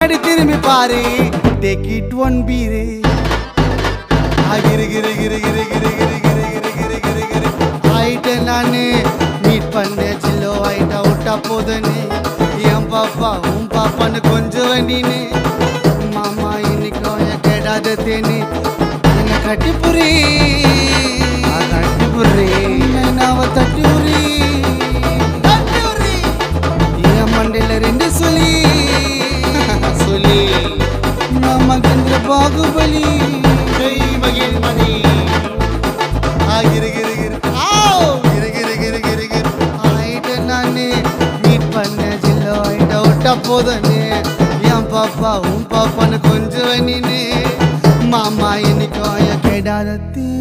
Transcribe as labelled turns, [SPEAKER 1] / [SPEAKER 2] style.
[SPEAKER 1] பின்னாடி திரும்பி பாரு டேக் இட் ஒன் பீரு ஆயிட்ட நானு மீட் பண்ண சில்லோ ஆயிட்டா விட்டா போதுன்னு என் பாப்பா உன் பாப்பான்னு கொஞ்சம் வண்டின்னு மாமா இன்னைக்கும் என் கேடாத தேனி என்ன கட்டி புரி நாவ தட்டி உரி என் மண்டையில ரெண்டு சொல்லி சொல்லி நம்ம கந்திர பாகுபலி மகிழ்மணி நானே மீட் பண்ண ஜில்லோ ஆயிட்டா விட்டா போதனே என் பாப்பா உன் பாப்பான்னு கொஞ்சம் வண்டின்னு மாமா இன்னைக்கும் கேடாதத்தே